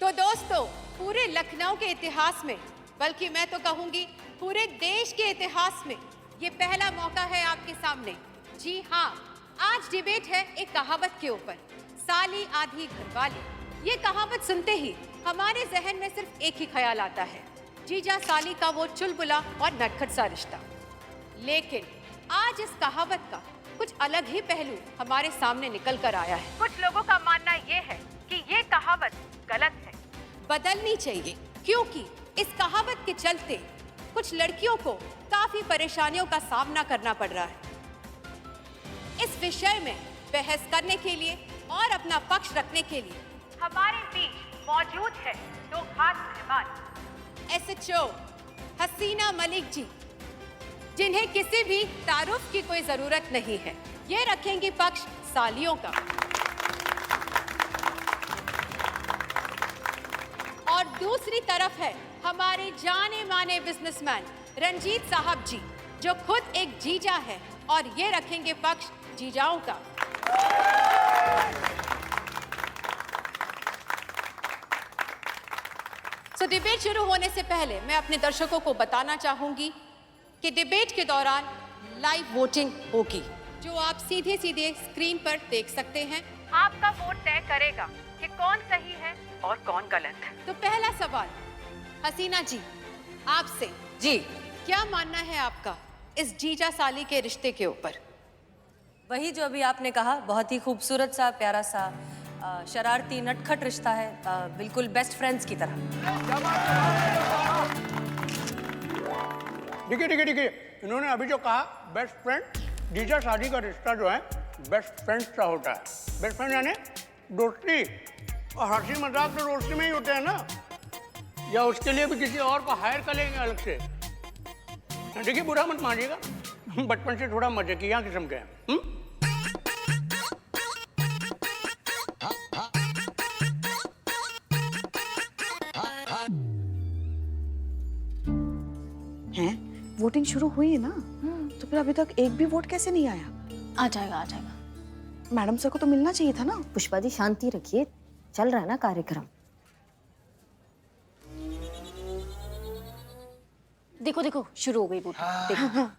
तो दोस्तों, पूरे लखनऊ के इतिहास में, बल्कि मैं तो कहूंगी पूरे देश के इतिहास में, ये पहला मौका है आपके सामने। जी हाँ, आज डिबेट है एक कहावत के ऊपर, साली आधी घरवाली। ये कहावत सुनते ही हमारे जहन में सिर्फ एक ही ख्याल आता है, जीजा साली का वो चुलबुला और नटखट सा रिश्ता। लेकिन आज इस कहावत का कुछ अलग ही पहलू हमारे सामने निकल कर आया है। कुछ लोगों का मानना ये है कि ये कहावत गलत है, बदलनी चाहिए, क्योंकि इस कहावत के चलते कुछ लड़कियों को काफी परेशानियों का सामना करना पड़ रहा है। इस विषय में बहस करने के लिए और अपना पक्ष रखने के लिए हमारे बीच मौजूद है दो खास मेहमान, SHO हसीना मलिक जी, जिन्हें किसी भी तारुफ की कोई जरूरत नहीं है। ये रखेंगी पक्ष सालियों का। और दूसरी तरफ है हमारे जाने माने बिजनेसमैन रंजीत साहब जी, जो खुद एक जीजा है, और ये रखेंगे पक्ष जीजाओं का। डिबेट शुरू होने से पहले मैं अपने दर्शकों को बताना चाहूंगी कि डिबेट के दौरान लाइव वोटिंग होगी, जो आप सीधे सीधे स्क्रीन पर देख सकते हैं। आपका वोट तय करेगा कि कौन सही है और कौन गलत। तो पहला सवाल हसीना जी आपसे। जी, क्या मानना है आपका इस जीजा साली के रिश्ते के ऊपर? वही जो अभी आपने कहा, बहुत ही खूबसूरत सा, प्यारा सा, शरारती नटखट रिश्ता है, बिल्कुल बेस्ट फ्रेंड्स की तरह। देखिए, इन्होंने अभी जो कहा बेस्ट फ्रेंड, जीजा शादी का रिश्ता जो है बेस्ट फ्रेंड्स का होता है। बेस्ट फ्रेंड यानी दोस्ती, और हंसी मजाक तो दोस्ती में ही होते हैं ना, या उसके लिए भी किसी और को हायर कर लेंगे अलग से। देखिए, बुरा मत मानिएगा, बचपन से थोड़ा मजाकिया किस्म के हैं। वोटिंग शुरू हुई है ना, तो फिर अभी तक एक भी वोट कैसे नहीं आया? आ जाएगा। मैडम सर को तो मिलना चाहिए था ना। पुष्पा जी शांति रखिए, चल रहा है ना कार्यक्रम। देखो शुरू हो गई वोटिंग। देखो।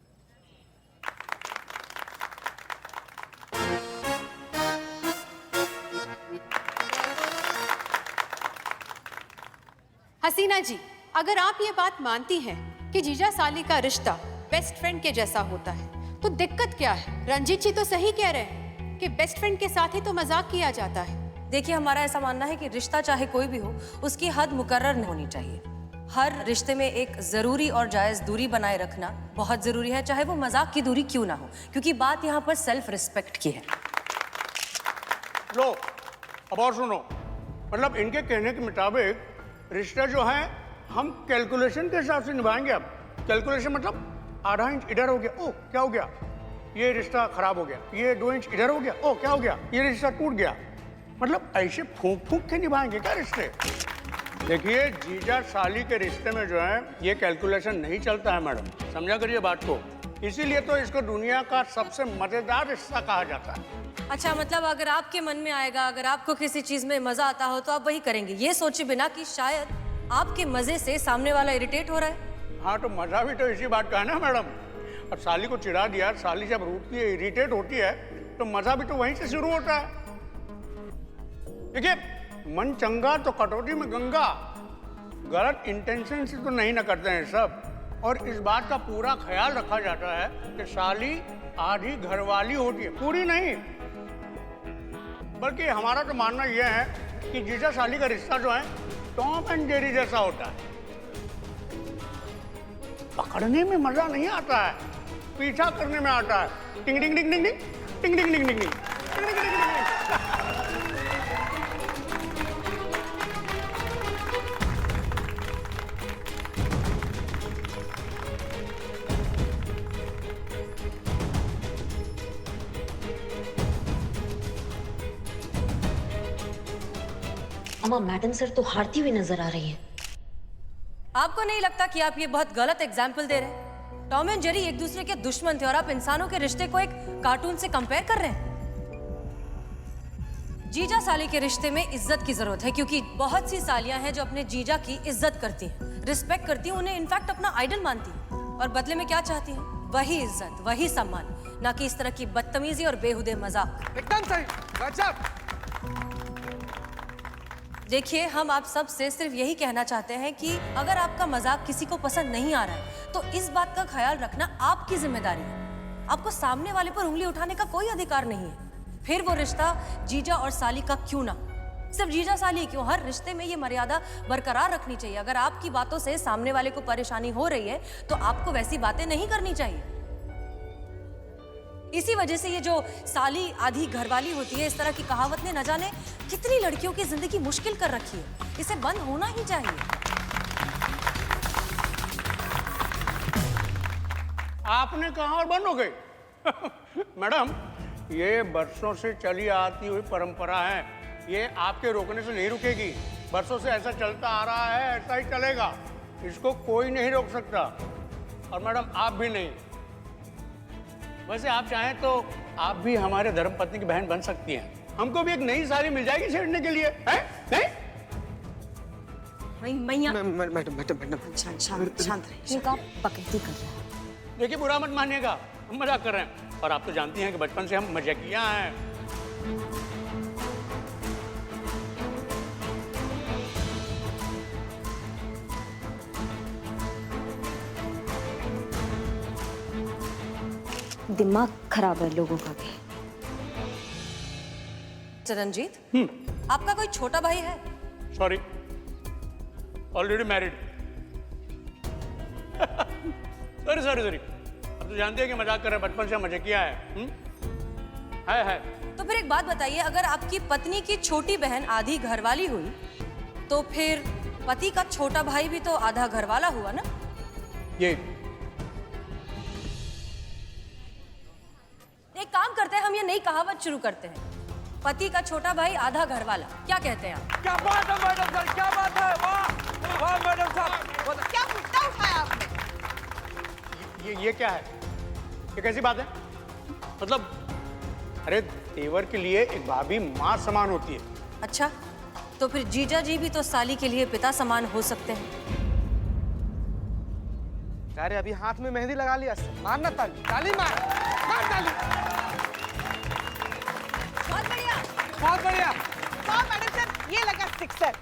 हसीना जी, अगर आप ये बात मानती हैं कि जीजा साली का रिश्ता बेस्ट फ्रेंड के जैसा होता है, तो दिक्कत क्या है? रंजीत जी तो सही कह रहे हैं कि बेस्ट फ्रेंड के साथ ही तो मजाक किया जाता है। देखिए, हमारा ऐसा मानना है कि रिश्ता चाहे कोई भी हो, उसकी हद मुकर्रर नहीं होनी चाहिए। हर रिश्ते में एक जरूरी और जायज दूरी बनाए रखना बहुत जरूरी है, चाहे वो मजाक की दूरी क्यों ना हो, क्योंकि बात यहाँ पर सेल्फ रिस्पेक्ट की है। लो, अब और सुनो, मतलब इनके कहने के मुताबिक रिश्ता जो है हम कैलकुलेशन के हिसाब से निभाएंगे। अब कैलकुलेशन मतलब आधा इंच इधर हो गया, ओ क्या हो गया, ये रिश्ता खराब हो गया। ये 2 इंच इधर हो गया, ओ क्या हो गया, ये रिश्ता टूट गया। मतलब ऐसे फूंक फूंक के निभाएंगे क्या रिश्ते? देखिए, जीजा साली के रिश्ते में जो है ये कैलकुलेशन नहीं चलता है मैडम, समझा करिए बात को। इसीलिए तो इसको दुनिया का सबसे मजेदार रिश्ता कहा जाता है। अच्छा, मतलब अगर आपके मन में आएगा, अगर आपको किसी चीज में मजा आता हो तो आप वही करेंगे, ये सोचे बिना कि शायद आपके मजे से सामने वाला इरिटेट हो रहा है। हाँ, तो मजा भी तो इसी बात का है ना मैडम। अब साली को चिढ़ा दिया, साली जब रूठती है, इरिटेट होती है, तो मजा भी तो वहीं से शुरू होता है। देखिए, मन चंगा तो कटौती में गंगा, गलत इंटेंशन से तो नहीं न करते हैं सब। और इस बात का पूरा ख्याल रखा जाता है कि साली आधी घरवाली होती है, पूरी नहीं। बल्कि हमारा तो मानना यह है कि जीजा साली का रिश्ता जो है टॉम एंड जेरी जैसा होता है। पकड़ने में मजा नहीं आता है, पीछा करने में आता है। टिंग टिंग टिंग टिंग टिंग टिंग टिंग टिंग टिंग टिंग। अम्मा, मैडम सर तो हारती हुई नजर आ रही हैं। आपको नहीं लगता कि आप ये बहुत गलत एग्जाम्पल दे रहे हैं? टॉम एंड जेरी एक दूसरे के दुश्मन थे और आप इंसानों के रिश्ते को एक कार्टून से कंपेयर कर रहे हैं। जीजा साली के रिश्ते में इज्जत की जरूरत है, क्योंकि बहुत सी सालियां हैं जो अपने जीजा की इज्जत करती हैं, रिस्पेक्ट करती हैं, उन्हें इनफैक्ट अपना आइडल मानती हैं, और बदले में क्या चाहती हैं? वही इज्जत, वही सम्मान, ना कि इस तरह की बदतमीजी और बेहुदे मजाक। एकदम सही, गजब। देखिए, हम आप सब से सिर्फ यही कहना चाहते हैं कि अगर आपका मजाक किसी को पसंद नहीं आ रहा है तो इस बात का ख्याल रखना आपकी जिम्मेदारी है। आपको सामने वाले पर उंगली उठाने का कोई अधिकार नहीं है, फिर वो रिश्ता जीजा और साली का क्यों ना। सिर्फ जीजा साली क्यों, हर रिश्ते में ये मर्यादा बरकरार रखनी चाहिए। अगर आपकी बातों से सामने वाले को परेशानी हो रही है तो आपको वैसी बातें नहीं करनी चाहिए। इसी वजह से ये जो साली आधी घरवाली होती है, इस तरह की कहावत ने न जाने कितनी लड़कियों की जिंदगी मुश्किल कर रखी है। इसे बंद होना ही चाहिए। आपने कहा और बंद हो गई? मैडम, ये बरसों से चली आती हुई परंपरा है, ये आपके रोकने से नहीं रुकेगी। बरसों से ऐसा चलता आ रहा है, ऐसा ही चलेगा, इसको कोई नहीं रोक सकता। और मैडम आप भी नहीं। वैसे आप चाहें तो आप भी हमारे धर्मपत्नी की बहन बन सकती हैं। हमको भी एक नई साली मिल जाएगी छेड़ने के लिए, है? नहीं? मैया मैडम शांत रहिए। बकैती कर रहा है। देखिए, बुरा मत मानिएगा, हम मजाक कर रहे हैं। और आप तो जानती हैं कि बचपन से हम मजाकिया हैं। दिमाग खराब है लोगों का भी। चरणजीत, आपका कोई छोटा भाई है? Sorry, already married. Sorry sorry sorry, अब तो जानते हैं कि मजाक कर रहे हैं, बचपन से मजाकिया है। है। तो फिर एक बात बताइए, अगर आपकी पत्नी की छोटी बहन आधी घरवाली हुई तो फिर पति का छोटा भाई भी तो आधा घरवाला हुआ ना? ये एक काम करते हैं, हम ये नई कहावत शुरू करते हैं, पति का छोटा भाई आधा घरवाला। क्या कहते हैं आप? क्या बात है मैडम साहब, क्या बात है, वाह वाह मैडम साहब। क्या मुद्दा उठाया आपने? ये क्या है? ये कैसी बात है? मतलब, अरे तेवर के लिए एक भाभी माँ समान होती है। अच्छा, तो फिर जीजा जी भी तो साली के लिए पिता समान हो सकते हैं। अरे अभी हाथ में मेहंदी लगा लिया, मारना ताली, ताली मार ताली। बहुत बढ़िया, बहुत बढ़िया। वाह मैडम सर, ये लगा सिक्सर।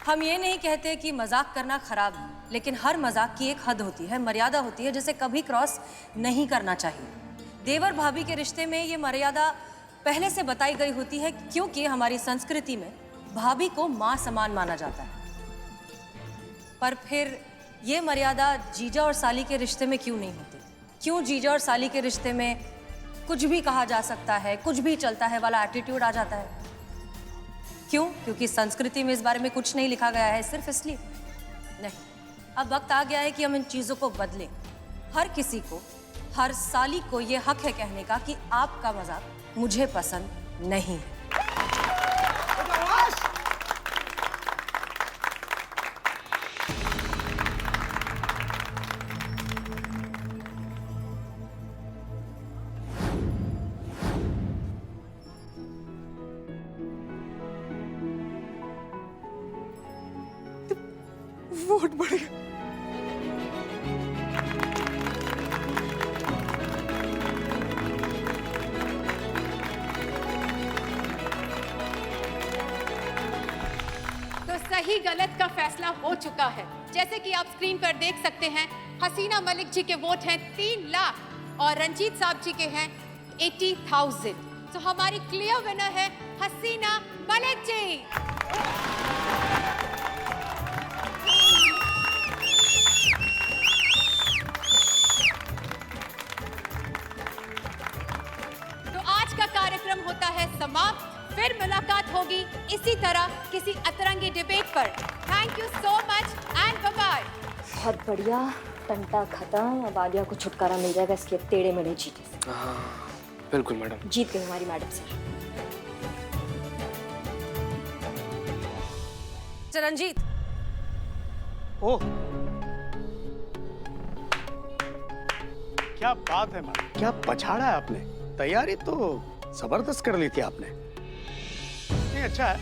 हम ये नहीं कहते कि मजाक करना खराब है, लेकिन हर मजाक की एक हद होती है, मर्यादा होती है, जिसे कभी क्रॉस नहीं करना चाहिए। देवर भाभी के रिश्ते में ये मर्यादा पहले से बताई गई होती है, क्योंकि हमारी संस्कृति में भाभी को माँ समान माना जाता है। पर फिर ये मर्यादा जीजा और साली के रिश्ते में क्यों नहीं होती? क्यों जीजा और साली के रिश्ते में कुछ भी कहा जा सकता है, कुछ भी चलता है वाला एटीट्यूड आ जाता है? क्यों? क्योंकि संस्कृति में इस बारे में कुछ नहीं लिखा गया है, सिर्फ इसलिए? नहीं, अब वक्त आ गया है कि हम इन चीजों को बदलें। हर किसी को, हर साली को ये हक है कहने का कि आपका मजाक मुझे पसंद नहीं है। वोट बढ़ गया। तो सही गलत का फैसला हो चुका है। जैसे कि आप स्क्रीन पर देख सकते हैं, हसीना मलिक जी के वोट हैं 3 लाख और रंजीत साहब जी के हैं 80,000। तो हमारी क्लियर विनर है हसीना मलिक जी। तो आज का कार्यक्रम होता है समाप्त। फिर मुलाकात होगी इसी तरह किसी अतरंगी डिबेट पर। Thank you so much and bye bye. बहुत बढ़िया, टंटा खत्म। अब आलिया को छुटकारा मिल जाएगा इसके टेढ़े मेढ़े जीते से। बिल्कुल मैडम, जीत गई हमारी मैडम सर। चरणजीत, ओह, क्या बात है मैडम, क्या पछाड़ा है आपने। तैयारी तो जबरदस्त कर ली थी आपने। नहीं अच्छा है,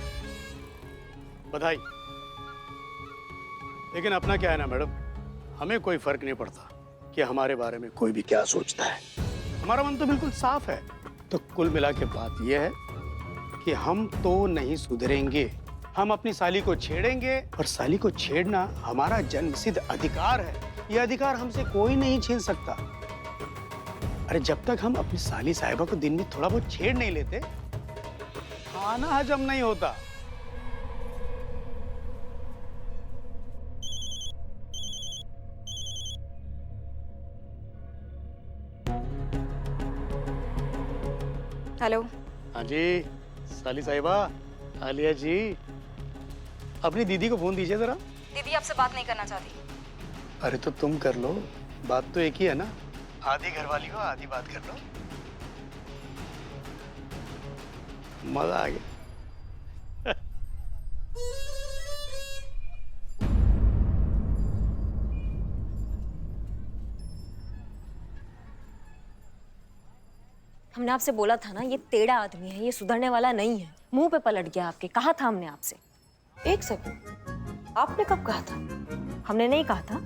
बधाई। लेकिन अपना क्या है ना मैडम, हमें कोई फर्क नहीं पड़ता कि हमारे बारे में कोई भी क्या सोचता है। हमारा मन तो बिल्कुल साफ है। तो कुल मिला के बात यह है कि हम तो नहीं सुधरेंगे। हम अपनी साली को छेड़ेंगे, और साली को छेड़ना हमारा जन्मसिद्ध अधिकार है। यह अधिकार हमसे कोई नहीं छीन सकता। अरे जब तक हम अपनी साली साहिबा को दिन में थोड़ा बहुत छेड़ नहीं लेते, खाना हजम नहीं होता। हेलो। हाँ जी साली साहिबा, आलिया जी, अपनी दीदी को फोन दीजिए जरा। दीदी आपसे बात नहीं करना चाहती। अरे तो तुम कर लो, बात तो एक ही है ना। आधी घरवाली हो, आधी बात कर लो। मजा आ गया। हमने आपसे बोला था ना, ये टेढ़ा आदमी है, ये सुधरने वाला नहीं है। मुंह पे पलट गया आपके। कहा था हमने आपसे। एक सेकंड, आपने कब कहा था? हमने नहीं कहा था।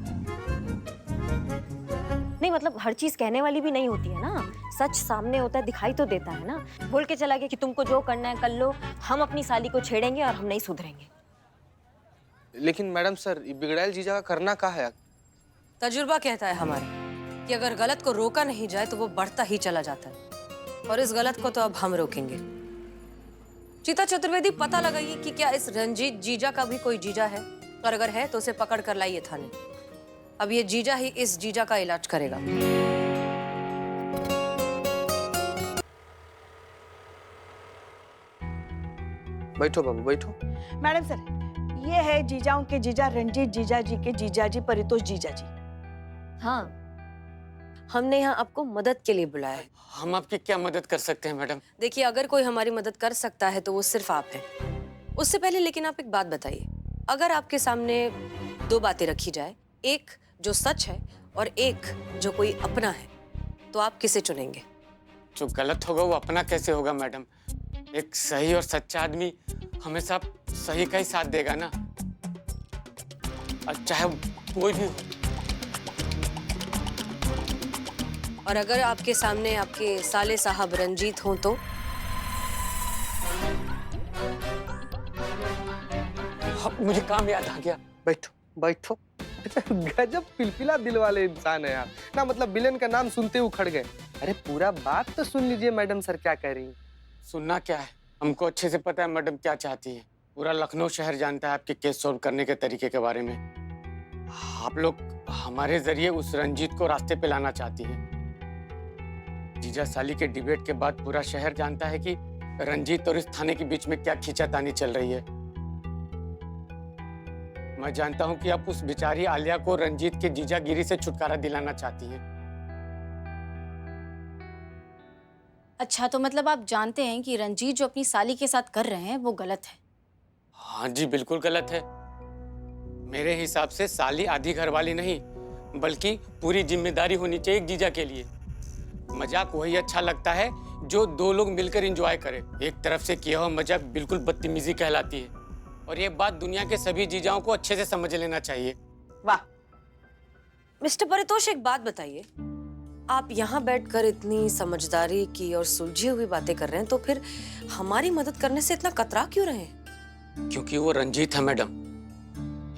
नहीं मतलब हर चीज कहने वाली भी नहीं होती है ना। सच सामने होता है, दिखाई तो देता है ना। बोल के चला गया कि तुमको जो करना है कर लो, हम अपनी साली को छेड़ेंगे और हम नहीं सुधरेंगे। लेकिन मैडम सर, ये बिगड़ैल जीजा का करना का है? तजुर्बा कहता है हमारे कि अगर गलत को रोका नहीं जाए तो वो बढ़ता ही चला जाता है, और इस गलत को तो अब हम रोकेंगे। चीता चतुर्वेदी, पता लगाइए कि क्या इस रंजीत जीजा का भी कोई जीजा है, और अगर है तो उसे पकड़ कर लाइए थाने। अब ये जीजा ही इस जीजा का इलाज करेगा। बैठो बाबू बैठो। मैडम सर, ये है जीजाओं के जीजा रंजीत जीजा जी के जीजा जी परितोष जीजा जी। हाँ, हमने यहाँ आपको मदद के लिए बुलाया है। हम आपकी क्या मदद कर सकते हैं मैडम? देखिए, अगर कोई हमारी मदद कर सकता है तो वो सिर्फ आप हैं। उससे पहले लेकिन आप एक बात बताइए, अगर आपके सामने दो बातें रखी जाए, एक जो सच है और एक जो कोई अपना है, तो आप किसे चुनेंगे? जो गलत होगा वो अपना कैसे होगा मैडम? एक सही और सच्चा आदमी हमेशा सही का ही साथ देगा ना, और चाहे कोई भी हो। और अगर आपके सामने आपके साले साहब रंजीत हों तो? मुझे काम याद आ गया। बैठो बैठो। गजब पिलपिला दिल वाले इंसान है यार ना। मतलब विलेन का नाम सुनते ही उखड़ गए। अरे पूरा बात तो सुन लीजिए मैडम सर क्या कह रही हैं। सुनना क्या है, हमको अच्छे से पता है मैडम क्या चाहती है। पूरा लखनऊ शहर जानता है आपके केस सॉल्व करने के तरीके के बारे में। आप लोग हमारे जरिए उस रंजीत को रास्ते पे लाना चाहती हैं। जीजा साली के डिबेट के बाद पूरा शहर जानता है कि रंजीत और इस थाने के बीच में क्या खींचातानी चल रही है। मैं जानता हूं कि आप उस बेचारी आलिया को रंजीत के जीजागिरी से छुटकारा दिलाना चाहती हैं। अच्छा, तो मतलब आप जानते हैं कि रंजीत जो अपनी साली के साथ कर रहे हैं वो गलत है? हाँ जी, बिल्कुल गलत है। मेरे हिसाब से साली आधी घरवाली नहीं, बल्कि पूरी जिम्मेदारी होनी चाहिए एक जीजा के लिए। मजाक वही अच्छा लगता है जो दो लोग मिलकर एंजॉय करें। एक तरफ से किया हुआ मजाक बिल्कुल बदतमीजी कहलाती है, और ये बात दुनिया के सभी जीजाओं को अच्छे से समझ लेना चाहिए। वाह। मिस्टर परितोष, एक बात बताइए, आप यहाँ बैठकर इतनी समझदारी की और सुलझी हुई बातें कर रहे हैं, तो फिर हमारी मदद करने से इतना कतरा क्यों रहे हैं? क्योंकि वो रंजीत है मैडम,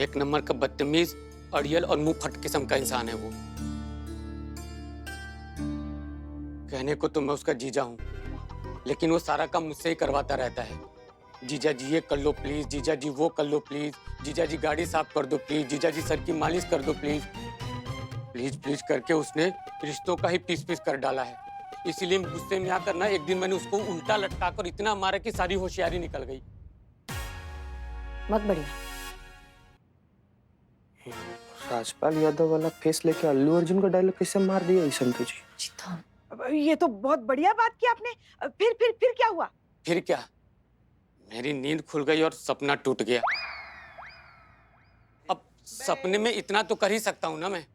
एक नंबर का बदतमीज, अड़ियल और मुंह फट किस्म का इंसान है वो। कहने को तो मैं उसका जीजा हूँ, लेकिन वो सारा काम मुझसे ही करवाता रहता है। जीजा जी ये कर लो प्लीज, जीजा जी वो कर लो प्लीज, जीजा जी गाड़ी साफ कर दो प्लीज, जीजा जी सर की मालिश कर दो प्लीज। प्लीज प्लीज करके उसने रिश्तों का ही पीस पीस कर डाला है। इसीलिए गुस्से में आकर ना एक दिन मैंने उसको उल्टा लटकाकर इतना मारा कि सारी होशियारी निकल गई। बहुत बढ़िया। राजपाल यादव वाला फेस लेके अल्लू अर्जुन का डायलॉग कैसे मार दिया ईशंतु जी? ये तो बहुत बढ़िया बात की आपने। फिर क्या हुआ? फिर क्या, मेरी नींद खुल गई और सपना टूट गया। अब सपने में इतना तो कर ही सकता हूं ना मैं।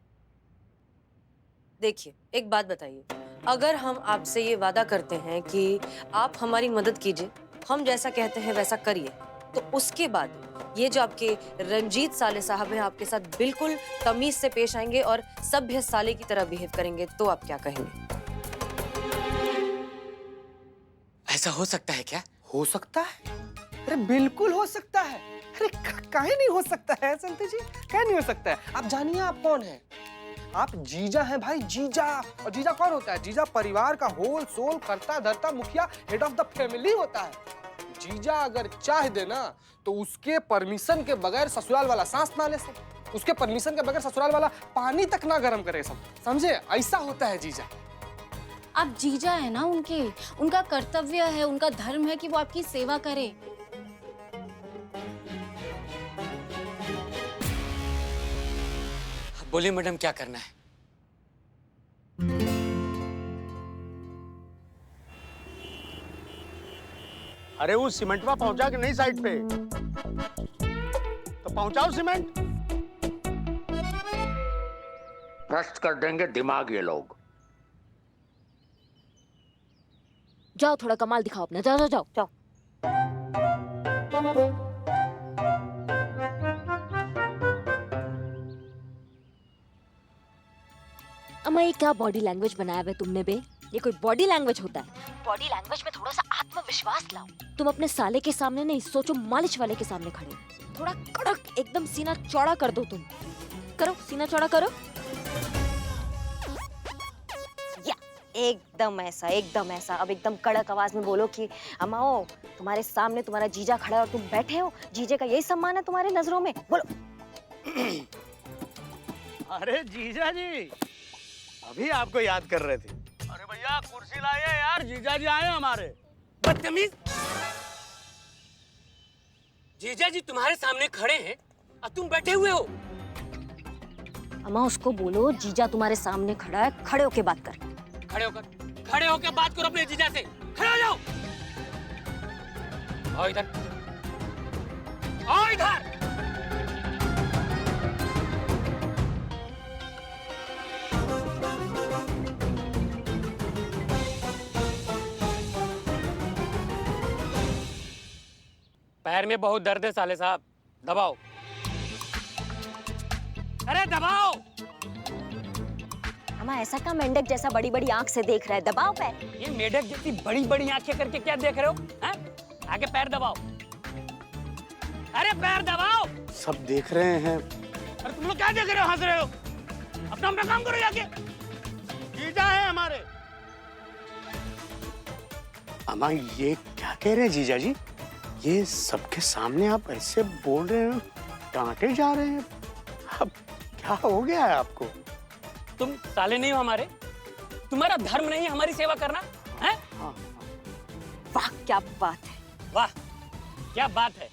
देखिए, एक बात बताइए, अगर हम आपसे ये वादा करते हैं कि आप हमारी मदद कीजिए हम जैसा कहते हैं वैसा करिए, तो उसके बाद ये जो आपके रंजीत साले साहब हैं आपके साथ बिल्कुल तमीज से पेश आएंगे और सभ्य साले की तरह बिहेव करेंगे, तो आप क्या कहेंगे? ऐसा हो सकता है क्या? हो सकता है? अरे बिल्कुल हो सकता है। अरे काहे नहीं हो सकता है संतोष जी, काहे नहीं हो सकता है? आप जानिए आप कौन है? आप जीजा हैं भाई, जीजा। और जीजा कौन होता है? जीजा परिवार का होल सोल करता धरता मुखिया, हेड ऑफ द फैमिली होता है। जीजा अगर चाह दे ना तो उसके परमिशन के बगैर ससुराल वाला सांस ना ले सकते, उसके परमिशन के बगैर ससुराल वाला पानी तक ना गर्म करे सब, समझे? ऐसा होता है जीजा। आप जीजा है ना उनके, उनका कर्तव्य है, उनका धर्म है कि वो आपकी सेवा करे। बोलिए मैडम, क्या करना है? अरे वो सीमेंटवा पहुंचा कि नहीं साइड पे? तो पहुंचाओ सीमेंट। भ्रष्ट कर देंगे दिमाग ये लोग। जाओ थोड़ा कमाल दिखाओ अपना, जाओ जाओ जाओ जाओ। अम्मा ये क्या बॉडी लैंग्वेज बनाया हुआ है तुमने बे? ये कोई बॉडी लैंग्वेज होता है? बॉडी लैंग्वेज में थोड़ा सा आत्मविश्वास लाओ। तुम अपने साले के सामने नहीं, सोचो मालिश वाले के सामने खड़े, थोड़ा कड़क एकदम सीना चौड़ा कर दो। तुम करो, सीना चौड़ा करो। या एकदम ऐसा, एकदम ऐसा। अब एकदम कड़क आवाज में बोलो कि अम्मा ओ, तुम्हारे सामने तुम्हारा जीजा खड़ा है और तुम बैठे हो, जीजे का यही सम्मान है तुम्हारे नजरों में? बोलो। अरे जीजा जी, अभी आपको याद कर रहे थे। अरे भैया कुर्सी लाइए यार, जीजा जी आए हमारे। बदतमीज! जीजा जी तुम्हारे सामने खड़े हैं और तुम बैठे हुए हो। अम्मा उसको बोलो जीजा तुम्हारे सामने खड़ा है, खड़े होके बात कर। खड़े होकर बात करो अपने जीजा से। खड़े हो जाओ। आओ इधर, आओ इधर। पैर में बहुत दर्द है साले साहब, दबाओ। अरे दबाओ। अम्मा ऐसा का मेंढक जैसा बड़ी बड़ी आंख से देख रहा है, दबाओ पैर। ये मेढक जैसी बड़ी बड़ी आंखें करके क्या देख रहे हो? हैं? आगे पैर दबाओ। अरे पैर दबाओ। सब देख रहे हैं। अरे तुम लोग क्या देख रहे हो, हंस रहे हो? अपना अपना काम करो जाके। जीजा है हमारे। अम्मा ये क्या कह रहे हैं जीजा जी? ये सबके सामने आप ऐसे बोल रहे हैं, डांटे जा रहे हैं। अब क्या हो गया है आपको? तुम साले नहीं हो हमारे? तुम्हारा धर्म नहीं है हमारी सेवा करना? हैं? वाह क्या बात है, वाह क्या बात है।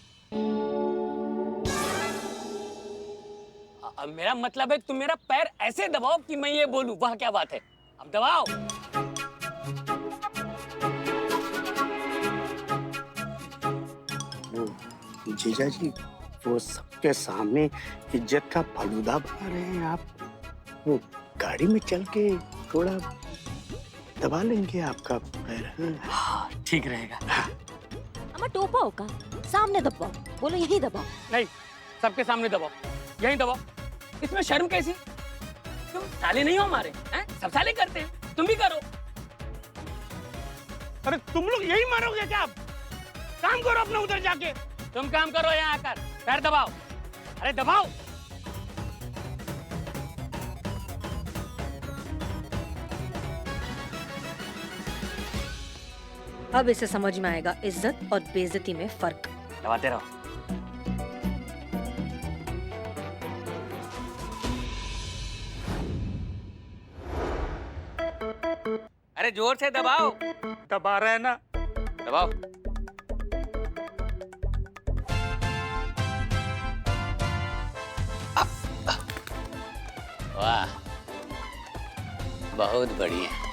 अब मेरा मतलब है तुम मेरा पैर ऐसे दबाओ कि मैं ये बोलूं वाह क्या बात है। अब दबाओ। जीजा जी वो सबके सामने इज्जत का फलूदा बना रहे हैं आप। वो गाड़ी में चल के थोड़ा दबा लेंगे आपका पैर। हाँ, ठीक रहेगा। अम्मा टोपा होगा, सामने दबाओ, बोलो यही दबाओ। नहीं, सबके सामने दबाओ, यहीं दबाओ। इसमें शर्म कैसी? तुम साले नहीं हो हमारे, हैं? सब साले करते हैं, तुम भी करो। अरे तुम लोग यही मारोगे क्या? आप काम करो अपना उधर जाके। तुम काम करो यहाँ आकर, पैर दबाओ। अरे दबाओ। अब इसे समझ में आएगा इज्जत और बेइज्जती में फर्क। दबाते रहो। अरे जोर से दबाओ। दबा रहे हैं ना। दबाओ। वाह बहुत बढ़िया।